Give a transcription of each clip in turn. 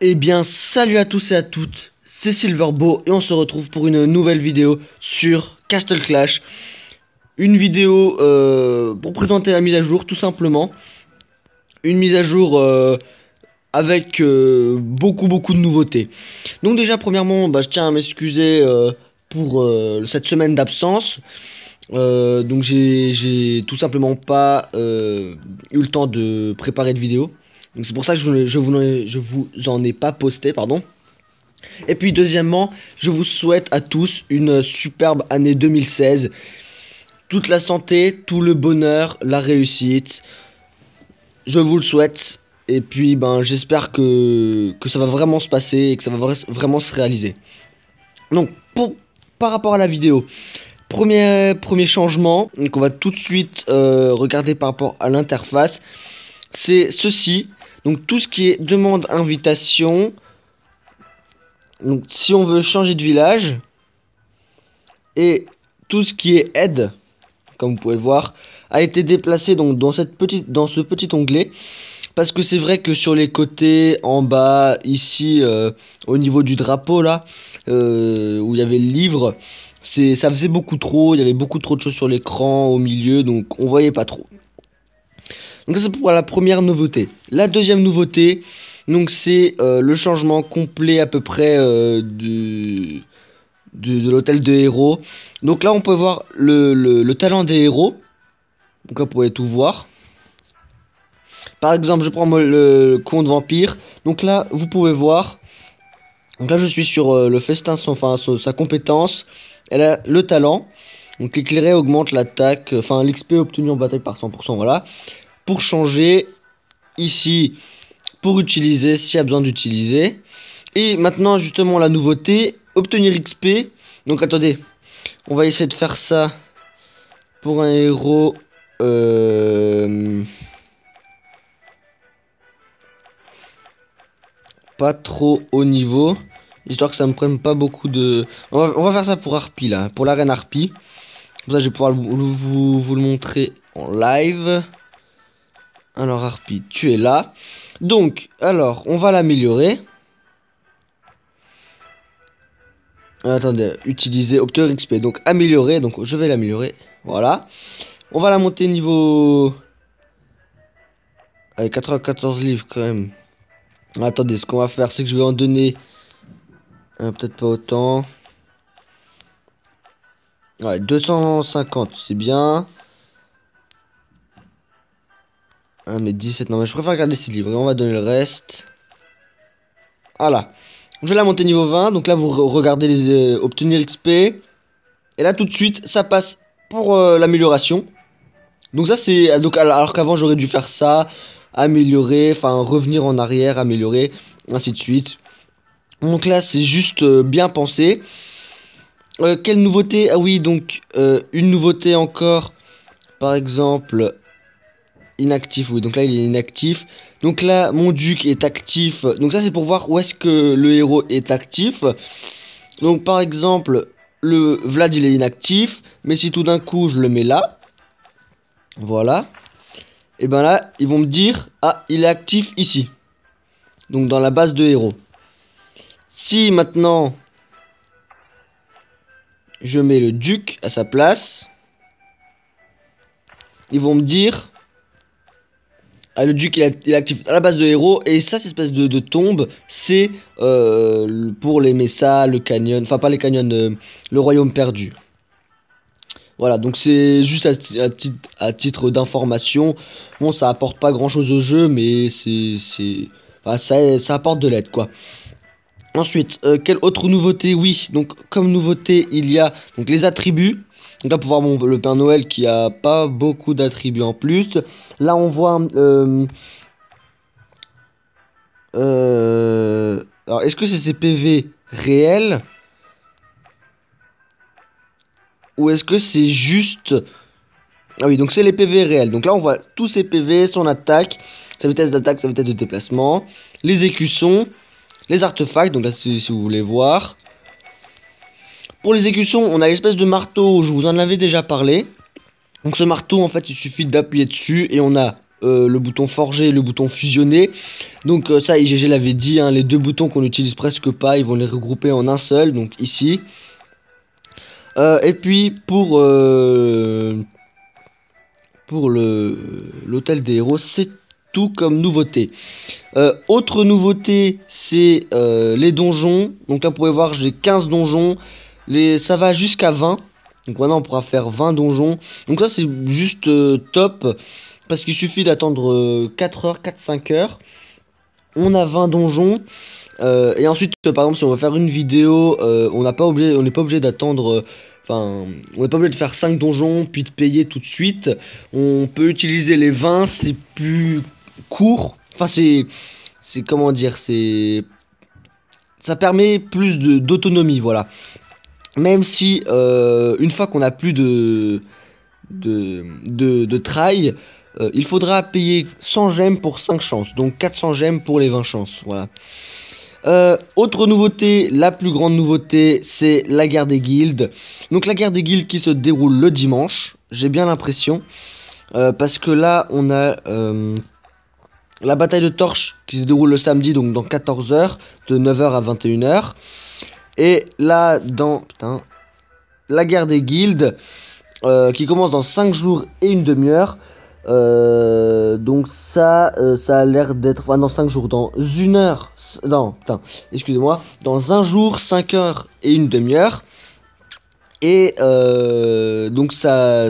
Eh bien, salut à tous et à toutes, c'est Silverbo et on se retrouve pour une nouvelle vidéo sur Castle Clash. Une vidéo pour présenter la mise à jour, tout simplement. Une mise à jour avec beaucoup de nouveautés. Donc déjà, premièrement, je tiens à m'excuser pour cette semaine d'absence. Donc j'ai tout simplement pas eu le temps de préparer de vidéo. Donc c'est pour ça que je vous en ai pas posté, pardon. Et puis deuxièmement, je vous souhaite à tous une superbe année 2016. Toute la santé, tout le bonheur, la réussite. Je vous le souhaite. Et puis j'espère que ça va vraiment se passer et que ça va vraiment se réaliser. Donc par rapport à la vidéo, premier changement qu'on va tout de suite regarder par rapport à l'interface, c'est ceci. Donc tout ce qui est demande invitation. Donc si on veut changer de village, et tout ce qui est aide, comme vous pouvez le voir, a été déplacé donc dans ce petit onglet, parce que c'est vrai que sur les côtés, en bas, ici, au niveau du drapeau là, où il y avait le livre, ça faisait beaucoup trop, il y avait beaucoup trop de choses sur l'écran, au milieu, donc on voyait pas trop. Donc ça c'est pour la première nouveauté. La deuxième nouveauté, donc c'est le changement complet à peu près de l'hôtel de héros. Donc là on peut voir le talent des héros. Donc là vous pouvez tout voir. Par exemple je prends le conte vampire. Donc là vous pouvez voir. Donc là je suis sur le festin, sa compétence. Elle a le talent. Donc l'éclairé augmente l'attaque, enfin l'XP obtenu en bataille par 100%, voilà. Pour changer, ici, pour utiliser, s'il y a besoin d'utiliser. Et maintenant, justement, la nouveauté, obtenir XP. Donc attendez, on va essayer de faire ça pour un héros. Pas trop haut niveau. Histoire que ça me prenne pas beaucoup de... On va faire ça pour Harpie, là. Pour l'arène Harpie. Comme ça, je vais pouvoir vous le montrer en live. Alors, Harpie, tu es là. Donc, alors, on va l'améliorer. Attendez, utiliser, obtenir XP. Donc, améliorer. Donc, je vais l'améliorer. Voilà. On va la monter niveau... Avec 94 livres, quand même. Attendez, ce qu'on va faire, c'est que je vais en donner... peut-être pas autant. Ouais, 250, c'est bien. Mais 17, non, mais je préfère garder ces livres. Et on va donner le reste. Voilà. Je vais la monter niveau 20. Donc là, vous regardez les obtenir XP. Et là, tout de suite, ça passe pour l'amélioration. Donc ça, c'est... Donc, alors qu'avant, j'aurais dû faire ça. Améliorer. Enfin, revenir en arrière. Améliorer. Ainsi de suite. Donc là, c'est juste bien pensé. Quelle nouveauté? Ah oui, donc, une nouveauté encore. Par exemple... Inactif, oui, donc là il est inactif. Donc là mon duc est actif. Donc ça c'est pour voir où est-ce que le héros est actif. Donc par exemple le Vlad il est inactif. Mais si tout d'un coup je le mets là, voilà, et ben là ils vont me dire ah il est actif ici. Donc dans la base de héros. Si maintenant je mets le duc à sa place, ils vont me dire ah, le duc il est actif à la base de héros. Et ça, cette espèce de tombe, c'est pour les Messas, le canyon. Enfin, pas les canyons, le royaume perdu. Voilà, donc c'est juste à titre d'information. Bon, ça apporte pas grand chose au jeu, mais enfin, ça apporte de l'aide, quoi. Ensuite, quelle autre nouveauté? Oui, donc comme nouveauté, il y a donc les attributs. Donc là, pour voir le Père Noël qui a pas beaucoup d'attributs en plus. Là, on voit... alors, est-ce que c'est ces PV réels? Ou est-ce que c'est juste... Ah oui, donc c'est les PV réels. Donc là, on voit tous ces PV, son attaque, sa vitesse d'attaque, sa vitesse de déplacement, les écussons, les artefacts. Donc là, si vous voulez voir. Pour les écussons, on a l'espèce de marteau, je vous en avais déjà parlé. Donc ce marteau, en fait, il suffit d'appuyer dessus et on a le bouton forger et le bouton fusionner. Donc ça IGG l'avait dit, hein, les deux boutons qu'on n'utilise presque pas, ils vont les regrouper en un seul, donc ici. Et puis pour l'hôtel des héros, c'est tout comme nouveauté. Autre nouveauté, c'est les donjons. Donc là, vous pouvez voir, j'ai 15 donjons. Ça va jusqu'à 20. Donc maintenant, on pourra faire 20 donjons. Donc ça, c'est juste top. Parce qu'il suffit d'attendre 4 heures, 4-5 heures. On a 20 donjons. Et ensuite, par exemple, si on veut faire une vidéo, on n'est pas obligé d'attendre. Enfin, on n'est pas obligé de faire 5 donjons puis de payer tout de suite. On peut utiliser les 20, c'est plus court. Enfin, c'est comment dire, ça permet plus d'autonomie, voilà. Même si une fois qu'on a plus de try, il faudra payer 100 gemmes pour 5 chances, donc 400 gemmes pour les 20 chances, voilà. Autre nouveauté, la plus grande nouveauté, c'est la guerre des guildes. Donc la guerre des guildes qui se déroule le dimanche, j'ai bien l'impression, parce que là on a la bataille de torches qui se déroule le samedi, donc dans 14 heures, de 9 heures à 21 heures. Et là, la guerre des guildes, qui commence dans 5 jours et une demi-heure. Donc ça a l'air d'être... Enfin, dans 5 jours, dans une heure... Non, putain, excusez-moi. Dans un jour, 5 heures et une demi-heure. Et donc ça...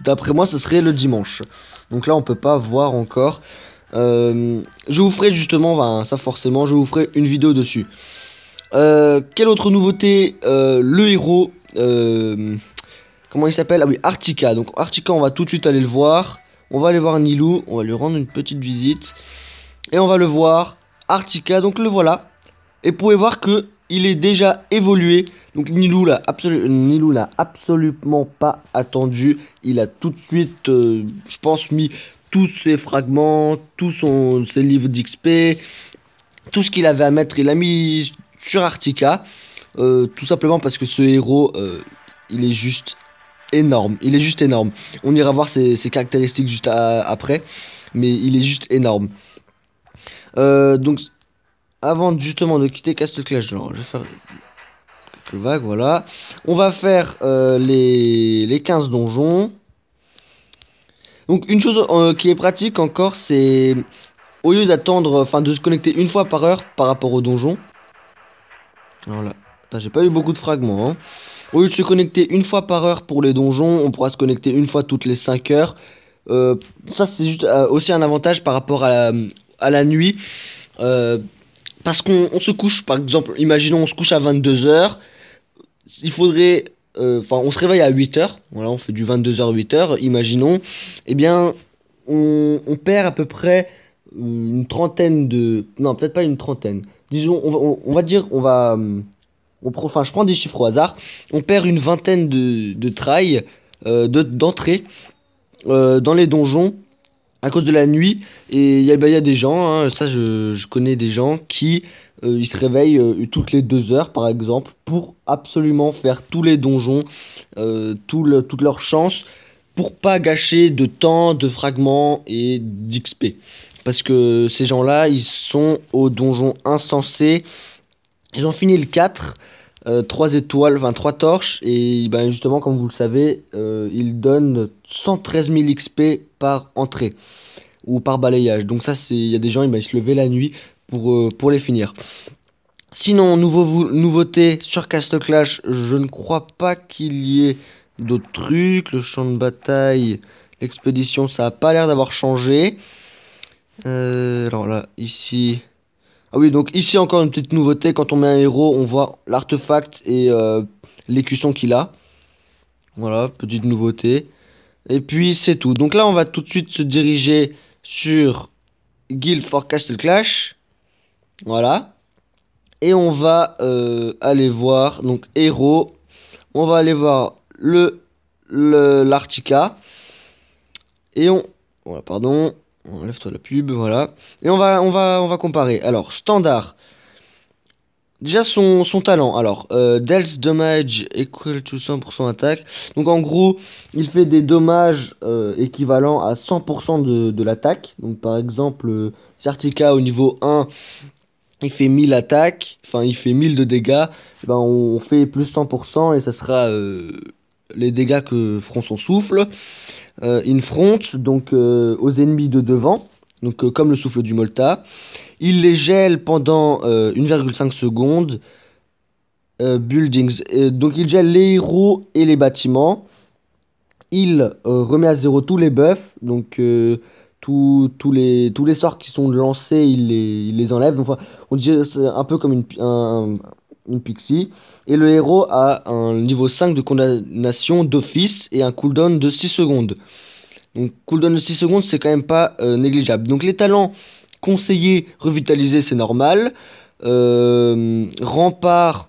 D'après moi, ce serait le dimanche. Donc là, on peut pas voir encore. Je vous ferai justement, enfin, ça forcément, je vous ferai une vidéo dessus. Quelle autre nouveauté, le héros, comment il s'appelle? Ah oui, Artika. Donc Artika, on va tout de suite aller le voir. On va aller voir Nilou, on va lui rendre une petite visite. Et on va le voir, Artika, donc le voilà. Et vous pouvez voir que il est déjà évolué. Donc Nilou l'a absolument pas attendu. Il a tout de suite, je pense, mis tous ses fragments, ses livres d'XP, tout ce qu'il avait à mettre, il a mis sur Artika. Tout simplement parce que ce héros, il est juste énorme. Il est juste énorme. On ira voir ses caractéristiques juste après. Mais il est juste énorme. Donc, avant justement de quitter Castle Clash, je vais faire quelques vagues, voilà. On va faire les 15 donjons. Donc, une chose qui est pratique encore, c'est au lieu d'attendre, enfin de se connecter une fois par heure par rapport au donjon. Alors là, j'ai pas eu beaucoup de fragments, hein. Au lieu de se connecter une fois par heure pour les donjons, on pourra se connecter une fois toutes les 5 heures. Ça, c'est juste aussi un avantage par rapport à la nuit. Parce qu'on se couche, par exemple, imaginons on se couche à 22 heures. Il faudrait... Enfin, on se réveille à 8 heures. Voilà, on fait du 22h, 8 heures, imaginons. Eh bien, on perd à peu près une trentaine de... Non, peut-être pas une trentaine. Disons, on va dire, enfin, je prends des chiffres au hasard. On perd une vingtaine de try, d'entrée dans les donjons à cause de la nuit. Et il y a des gens, hein, ça je connais des gens qui ils se réveillent toutes les 2 heures par exemple pour absolument faire tous les donjons, toutes leurs chances pour pas gâcher de temps, de fragments et d'XP. Parce que ces gens-là, ils sont au donjon insensé. Ils ont fini le 4, 3 étoiles, enfin 3 torches, et ben justement, comme vous le savez, ils donnent 113 000 XP par entrée, ou par balayage. Donc ça, il y a des gens, ils se lever la nuit pour les finir. Sinon, nouveauté sur Castle Clash, je ne crois pas qu'il y ait d'autres trucs. Le champ de bataille, l'expédition, ça a pas l'air d'avoir changé. Alors là, ici... Ah oui, donc ici encore une petite nouveauté, quand on met un héros, on voit l'artefact et l'écusson qu'il a. Voilà, petite nouveauté. Et puis c'est tout. Donc là, on va tout de suite se diriger sur Guild for Castle Clash. Voilà. Et on va aller voir, donc héros. On va aller voir l'Artica. Et voilà, pardon. Enlève-toi la pub, voilà. Et on va comparer. Alors, standard. Déjà son talent. Alors, Deals damage equal to 100% attaque. Donc en gros, il fait des dommages équivalents à 100% de l'attaque. Donc par exemple, Sertica au niveau 1, il fait 1000 attaques. Enfin, il fait 1000 de dégâts. Eh ben, on fait plus 100% et ça sera les dégâts que feront son souffle. In front, donc aux ennemis de devant. Donc comme le souffle du Molta. Il les gèle pendant 1,5 secondes. Buildings. Donc il gèle les héros et les bâtiments. Il remet à zéro tous les buffs. Donc tous les sorts qui sont lancés, il les enlève. Donc, enfin, on dirait c'est un peu comme une pixie. Et le héros a un niveau 5 de condamnation d'office et un cooldown de 6 secondes. Donc cooldown de 6 secondes, c'est quand même pas négligeable. Donc les talents conseillés, revitalisés, c'est normal. Rempart.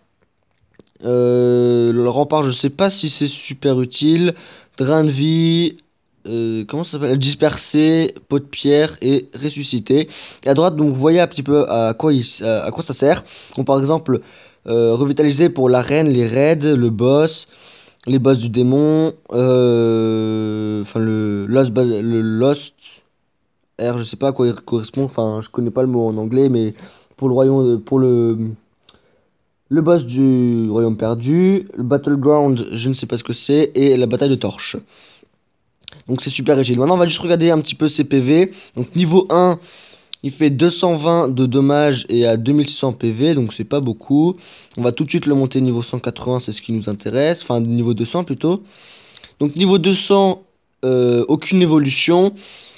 Le rempart, je sais pas si c'est super utile. Drain de vie, comment ça s'appelle? Disperser, pot de pierre et ressusciter. Et à droite, donc vous voyez un petit peu à quoi ça sert. Donc par exemple, revitaliser pour l'arène, les raids, le boss, les boss du démon, enfin le Lost R, je sais pas à quoi il correspond. Enfin, je connais pas le mot en anglais, mais pour le royaume, pour le boss du royaume perdu, le battleground, je ne sais pas ce que c'est, et la bataille de torches. Donc c'est super utile. Maintenant on va juste regarder un petit peu ses PV. Donc niveau 1, il fait 220 de dommages et à 2600 PV, donc c'est pas beaucoup. On va tout de suite le monter niveau 180, c'est ce qui nous intéresse. Enfin niveau 200 plutôt. Donc niveau 200, aucune évolution.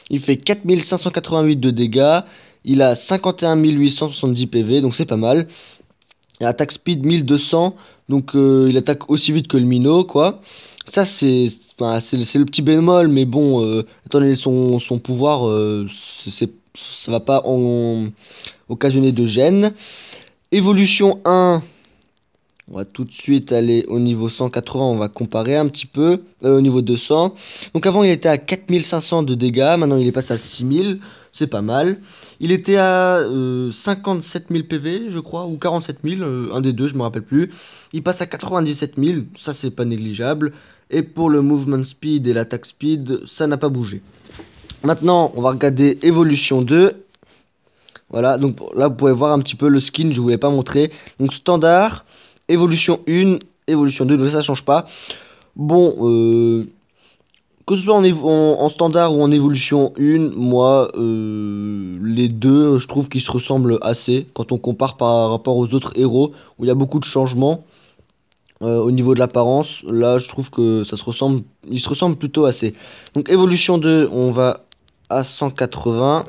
Il fait 4588 de dégâts. Il a 51 870 PV, donc c'est pas mal. Et attaque speed 1200, donc il attaque aussi vite que le minot, quoi. Ça, c'est le petit bémol, mais bon, étant donné son pouvoir, ça va pas occasionner de gêne. Évolution 1, on va tout de suite aller au niveau 180, on va comparer un petit peu, au niveau 200. Donc avant il était à 4500 de dégâts, maintenant il est passé à 6000, c'est pas mal. Il était à 57 000 PV je crois, ou 47 000, un des deux, je me rappelle plus. Il passe à 97 000, ça c'est pas négligeable. Et pour le movement speed et l'attaque speed, ça n'a pas bougé. Maintenant on va regarder évolution 2. Voilà, donc là vous pouvez voir un petit peu le skin, je vous l'ai pas montré. Donc standard, évolution 1, évolution 2, donc ça change pas. Bon, que ce soit en standard ou en évolution 1, moi, les deux, je trouve qu'ils se ressemblent assez. Quand on compare par rapport aux autres héros, où il y a beaucoup de changements au niveau de l'apparence, là je trouve que ça se ressemble, ils se ressemblent plutôt assez. Donc évolution 2, on va à 180.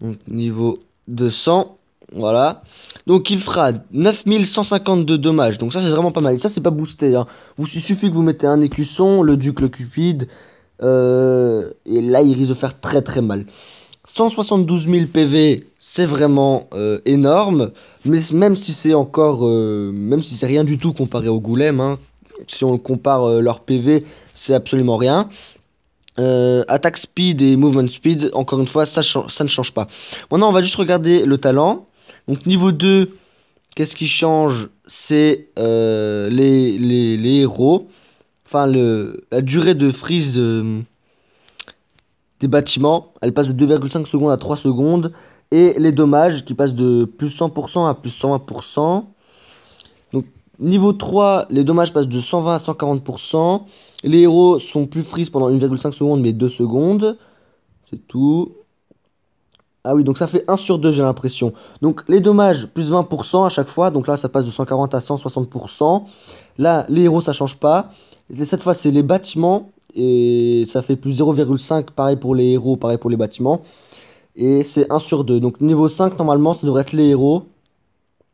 Donc niveau 200, voilà. Donc il fera 9152 dommages. Donc ça c'est vraiment pas mal. Et ça c'est pas boosté, hein. Il suffit que vous mettez un écusson, le duc, le cupide. Et là il risque de faire très très mal. 172 000 PV, c'est vraiment énorme. Mais même si c'est encore, même si c'est rien du tout comparé au Goulem, hein, si on compare leur PV, c'est absolument rien. Attack speed et movement speed, encore une fois, ça ne change pas. Maintenant, on va juste regarder le talent. Donc, niveau 2, qu'est-ce qui change? C'est les héros. Enfin, la durée de freeze des bâtiments. Elle passe de 2,5 secondes à 3 secondes. Et les dommages qui passent de plus 100% à plus 120%. Donc, niveau 3, les dommages passent de 120 à 140%. Les héros sont plus freeze pendant 1,5 secondes, mais 2 secondes. C'est tout. Ah oui, donc ça fait 1 sur 2, j'ai l'impression. Donc, les dommages, plus 20% à chaque fois. Donc là, ça passe de 140 à 160%. Là, les héros, ça change pas. Et cette fois, c'est les bâtiments. Et ça fait plus 0,5. Pareil pour les héros, pareil pour les bâtiments. Et c'est 1 sur 2. Donc, niveau 5, normalement, ça devrait être les héros.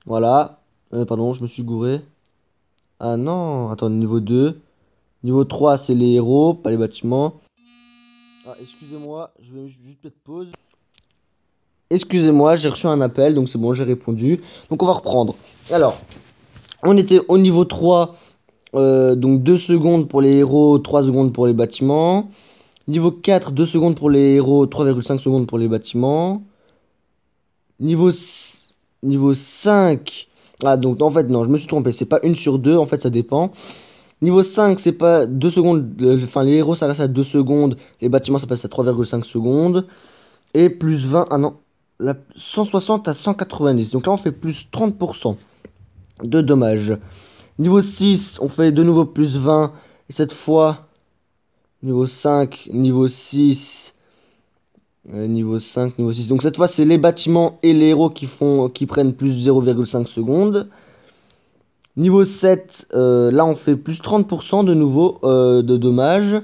Voilà. Pardon, je me suis gouré. Ah non, attends, niveau 2. Niveau 3, c'est les héros, pas les bâtiments. Ah, excusez-moi, je vais juste mettre pause. Excusez-moi, j'ai reçu un appel, donc c'est bon, j'ai répondu. Donc on va reprendre. Alors, on était au niveau 3, donc 2 secondes pour les héros, 3 secondes pour les bâtiments. Niveau 4, 2 secondes pour les héros, 3,5 secondes pour les bâtiments. Niveau Niveau 5. Ah, donc en fait, non, je me suis trompé. C'est pas 1/2. En fait, ça dépend. Niveau 5, c'est pas 2 secondes. Enfin, les héros, ça reste à 2 secondes. Les bâtiments, ça passe à 3,5 secondes. Et plus 20. Ah non. 160 à 190. Donc là, on fait plus 30% de dommages. Niveau 6, on fait de nouveau plus 20. Et cette fois, niveau 5, niveau 6. Niveau 5, niveau 6. Donc cette fois, c'est les bâtiments et les héros qui prennent plus 0,5 secondes. Niveau 7, là on fait plus 30% de nouveau de dommages.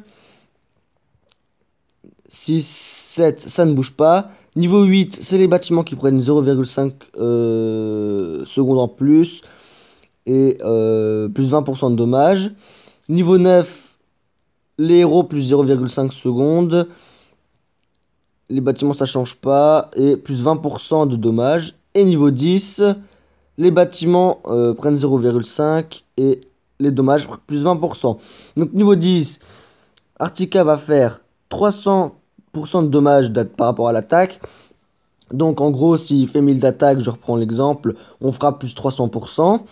6, 7, ça ne bouge pas. Niveau 8, c'est les bâtiments qui prennent 0,5 secondes en plus. Et plus 20% de dommages. Niveau 9, les héros plus 0,5 secondes. Les bâtiments ça change pas. Et plus 20% de dommages. Et niveau 10, les bâtiments prennent 0,5 et les dommages plus 20%. Donc niveau 10, Artica va faire 300% de dommages par rapport à l'attaque. Donc en gros, s'il fait 1000 d'attaque, je reprends l'exemple, on fera plus 300%.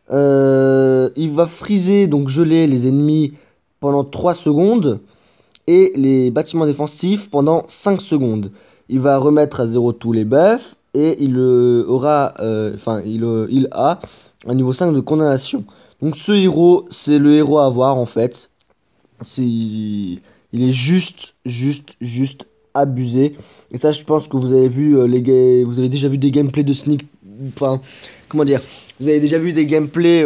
Il va freezer, donc geler les ennemis pendant 3 secondes et les bâtiments défensifs pendant 5 secondes. Il va remettre à 0 tous les buffs et il il a un niveau 5 de condamnation. Donc ce héros, c'est le héros à avoir en fait. Il est juste abusé. Et ça, je pense que vous avez vu vous avez déjà vu des gameplays de Sneak. Enfin, comment dire? Vous avez déjà vu des gameplays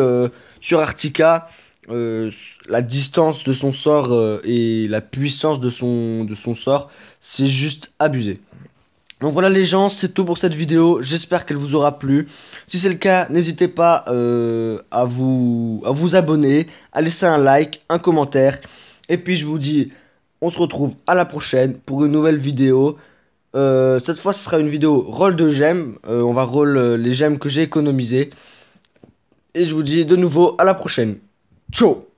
sur Artica. La distance de son sort et la puissance de son sort, c'est juste abusé. Donc voilà les gens, c'est tout pour cette vidéo. J'espère qu'elle vous aura plu. Si c'est le cas, n'hésitez pas à vous abonner, à laisser un like, un commentaire. Et puis je vous dis, on se retrouve à la prochaine pour une nouvelle vidéo. Cette fois, ce sera une vidéo roll de gemmes. On va roll les gemmes que j'ai économisées. Et je vous dis de nouveau à la prochaine. Ciao!